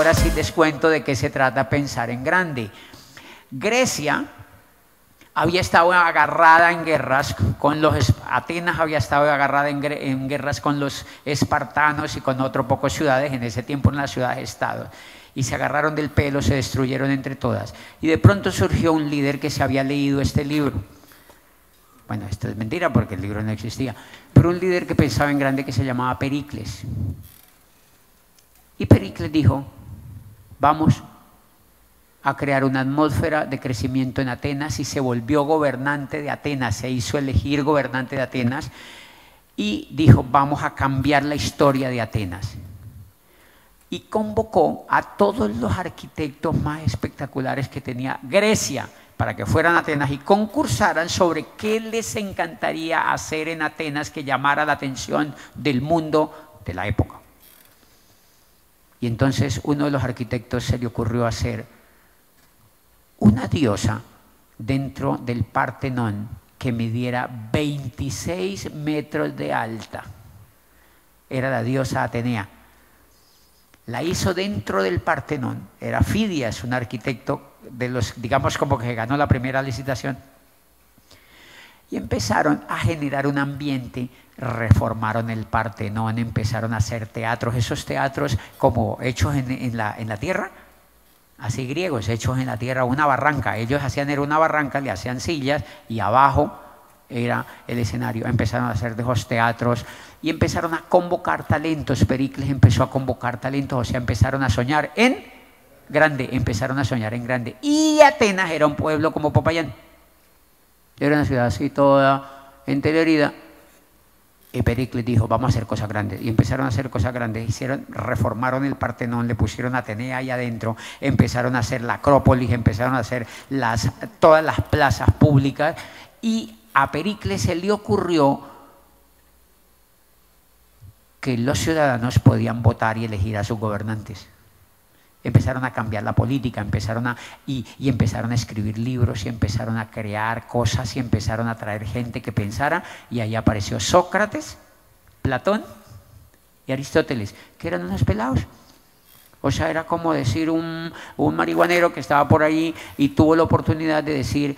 ahora sí les cuento de qué se trata pensar en grande. Grecia había estado agarrada en guerras con los... Atenas había estado agarrada en guerras con los espartanos y con otro poco ciudades, en ese tiempo en las ciudades-estados. Y se agarraron del pelo, se destruyeron entre todas. Y de pronto surgió un líder que se había leído este libro. Bueno, esto es mentira porque el libro no existía. Pero un líder que pensaba en grande que se llamaba Pericles. Y Pericles dijo, vamos a crear una atmósfera de crecimiento en Atenas, y se volvió gobernante de Atenas, se hizo elegir gobernante de Atenas y dijo, vamos a cambiar la historia de Atenas. Y convocó a todos los arquitectos más espectaculares que tenía Grecia para que fueran a Atenas y concursaran sobre qué les encantaría hacer en Atenas que llamara la atención del mundo de la época. Y entonces uno de los arquitectos se le ocurrió hacer una diosa dentro del Partenón que midiera 26 metros de alta. Era la diosa Atenea. La hizo dentro del Partenón. Era Fidias, un arquitecto de los, digamos, como que ganó la primera licitación. Y empezaron a generar un ambiente, reformaron el Partenón, empezaron a hacer teatros, esos teatros como hechos en la tierra, así griegos, hechos en la tierra, una barranca. Ellos hacían era una barranca, le hacían sillas y abajo era el escenario. Empezaron a hacer de esos teatros y empezaron a convocar talentos. Pericles empezó a convocar talentos, o sea, empezaron a soñar en grande, empezaron a soñar en grande. Y Atenas era un pueblo como Popayán. Era una ciudad así toda enterrida. Y Pericles dijo, vamos a hacer cosas grandes. Y empezaron a hacer cosas grandes. Reformaron el Partenón, le pusieron Atenea ahí adentro, empezaron a hacer la Acrópolis, empezaron a hacer todas las plazas públicas. Y a Pericles se le ocurrió que los ciudadanos podían votar y elegir a sus gobernantes. Empezaron a cambiar la política, empezaron a escribir libros y empezaron a crear cosas y empezaron a traer gente que pensara, y ahí apareció Sócrates, Platón y Aristóteles, que eran unos pelados. O sea, era como decir un marihuanero que estaba por ahí y tuvo la oportunidad de decir,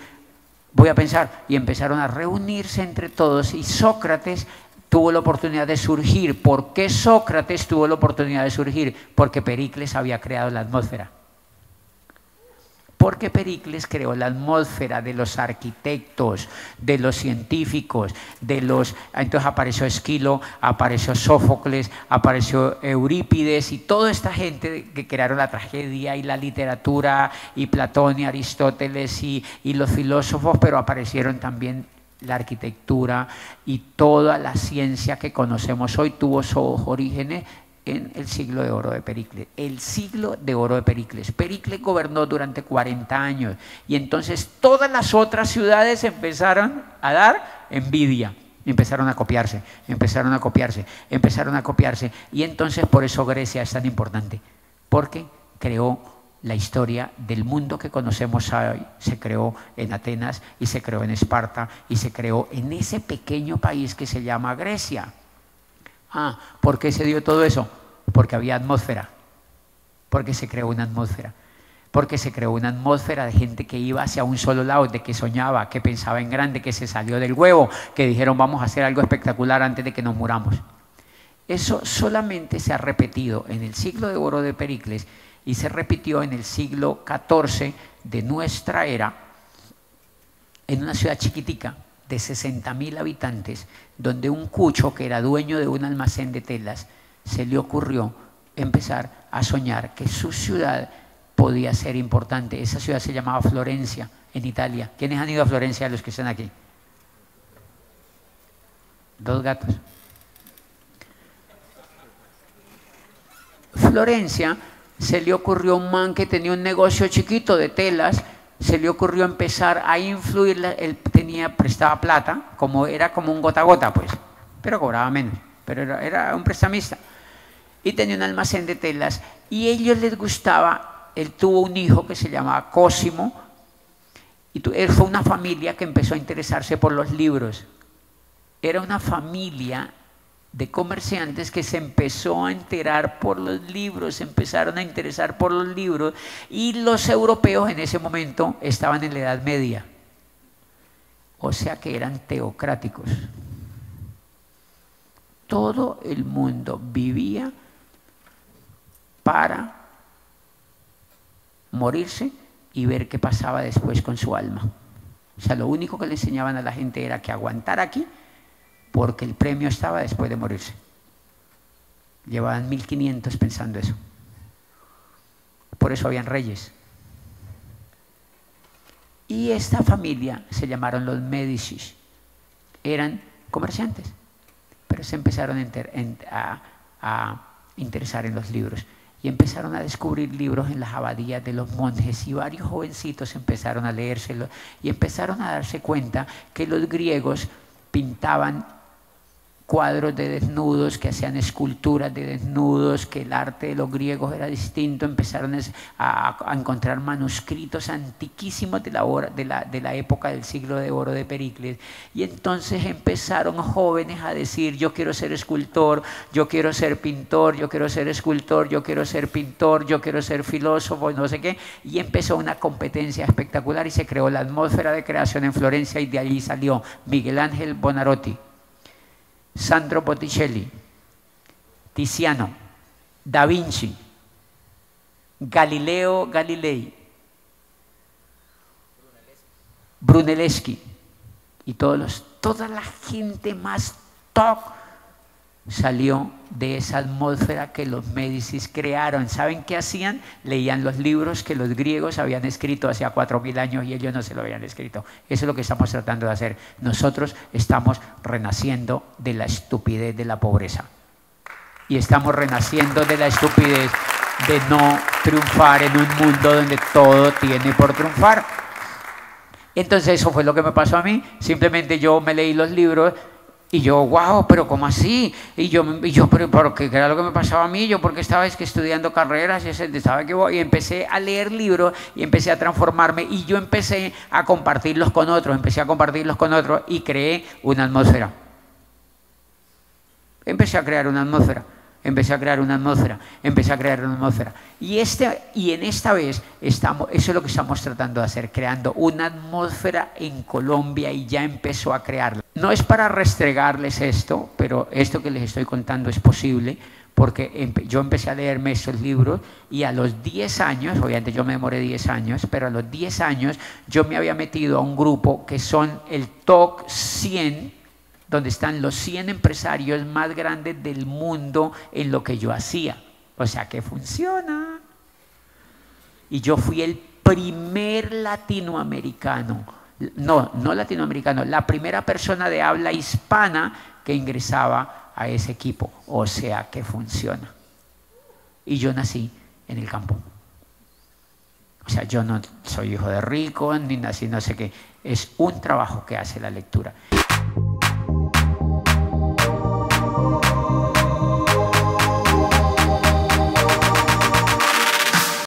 voy a pensar, y empezaron a reunirse entre todos, y Sócrates tuvo la oportunidad de surgir. ¿Por qué Sócrates tuvo la oportunidad de surgir? Porque Pericles había creado la atmósfera. Porque Pericles creó la atmósfera de los arquitectos, de los científicos, entonces apareció Esquilo, apareció Sófocles, apareció Eurípides y toda esta gente que crearon la tragedia y la literatura, y Platón y Aristóteles y los filósofos, pero aparecieron también la arquitectura, y toda la ciencia que conocemos hoy tuvo sus orígenes en el siglo de oro de Pericles. El siglo de oro de Pericles. Pericles gobernó durante 40 años y entonces todas las otras ciudades empezaron a dar envidia. Empezaron a copiarse, empezaron a copiarse, empezaron a copiarse. Y entonces por eso Grecia es tan importante, porque creó la historia del mundo que conocemos hoy. Se creó en Atenas y se creó en Esparta y se creó en ese pequeño país que se llama Grecia. ¿Por qué se dio todo eso? Porque había atmósfera, porque se creó una atmósfera, porque se creó una atmósfera de gente que iba hacia un solo lado, de que soñaba, que pensaba en grande, que se salió del huevo, que dijeron vamos a hacer algo espectacular antes de que nos muramos. Eso solamente se ha repetido en el siglo de oro de Pericles y se repitió en el siglo XIV de nuestra era, en una ciudad chiquitica de 60.000 habitantes, donde un cucho que era dueño de un almacén de telas se le ocurrió empezar a soñar que su ciudad podía ser importante. Esa ciudad se llamaba Florencia, en Italia. ¿Quiénes han ido a Florencia de los que están aquí? 2 gatos. Florencia, se le ocurrió a un man que tenía un negocio chiquito de telas, se le ocurrió empezar a influir. Él prestaba plata, era como un gota a gota, pues, pero cobraba menos, pero era un prestamista. Y tenía un almacén de telas, y a ellos les gustaba. Él tuvo un hijo que se llamaba Cosimo, y él fue una familia que empezó a interesarse por los libros. Era una familia de comerciantes que se empezó a enterar por los libros, se empezaron a interesar por los libros, y los europeos en ese momento estaban en la Edad Media, o sea que eran teocráticos. Todo el mundo vivía para morirse y ver qué pasaba después con su alma. O sea, lo único que le enseñaban a la gente era que aguantara aquí, porque el premio estaba después de morirse. Llevaban 1500 pensando eso. Por eso habían reyes. Y esta familia se llamaron los Medici. Eran comerciantes, pero se empezaron a interesar en los libros. Y empezaron a descubrir libros en las abadías de los monjes, y varios jovencitos empezaron a leérselos y empezaron a darse cuenta que los griegos pintaban cuadros de desnudos, que hacían esculturas de desnudos, que el arte de los griegos era distinto. Empezaron a encontrar manuscritos antiquísimos de la época del siglo de oro de Pericles, y entonces empezaron jóvenes a decir: yo quiero ser escultor, yo quiero ser pintor, yo quiero ser escultor, yo quiero ser pintor, yo quiero ser filósofo, no sé qué, y empezó una competencia espectacular y se creó la atmósfera de creación en Florencia, y de allí salió Miguel Ángel Buonarroti, Sandro Botticelli, Tiziano, Da Vinci, Galileo Galilei, Brunelleschi, y toda la gente más top salió de esa atmósfera que los Médicis crearon. ¿Saben qué hacían? Leían los libros que los griegos habían escrito hace 4000 años y ellos no se lo habían escrito. Eso es lo que estamos tratando de hacer. Nosotros estamos renaciendo de la estupidez de la pobreza. Y estamos renaciendo de la estupidez de no triunfar en un mundo donde todo tiene por triunfar. Entonces eso fue lo que me pasó a mí. Simplemente yo me leí los libros y yo, wow, pero ¿cómo así? Y yo pero ¿qué era lo que me pasaba a mí? Yo porque estaba estudiando carreras y empecé a leer libros y empecé a transformarme, y yo empecé a compartirlos con otros, y creé una atmósfera. Empecé a crear una atmósfera. Y en esta vez eso es lo que estamos tratando de hacer, creando una atmósfera en Colombia, y ya empezó a crearla. No es para restregarles esto, pero esto que les estoy contando es posible, porque yo empecé a leerme estos libros, y a los 10 años, obviamente yo me demoré 10 años, pero a los 10 años yo me había metido a un grupo que son el Top 100, donde están los 100 empresarios más grandes del mundo en lo que yo hacía. O sea que funciona. Y yo fui el primer latinoamericano, no latinoamericano, la primera persona de habla hispana que ingresaba a ese equipo. O sea que funciona. Y yo nací en el campo. O sea, yo no soy hijo de rico, ni nací no sé qué. Es un trabajo que hace la lectura.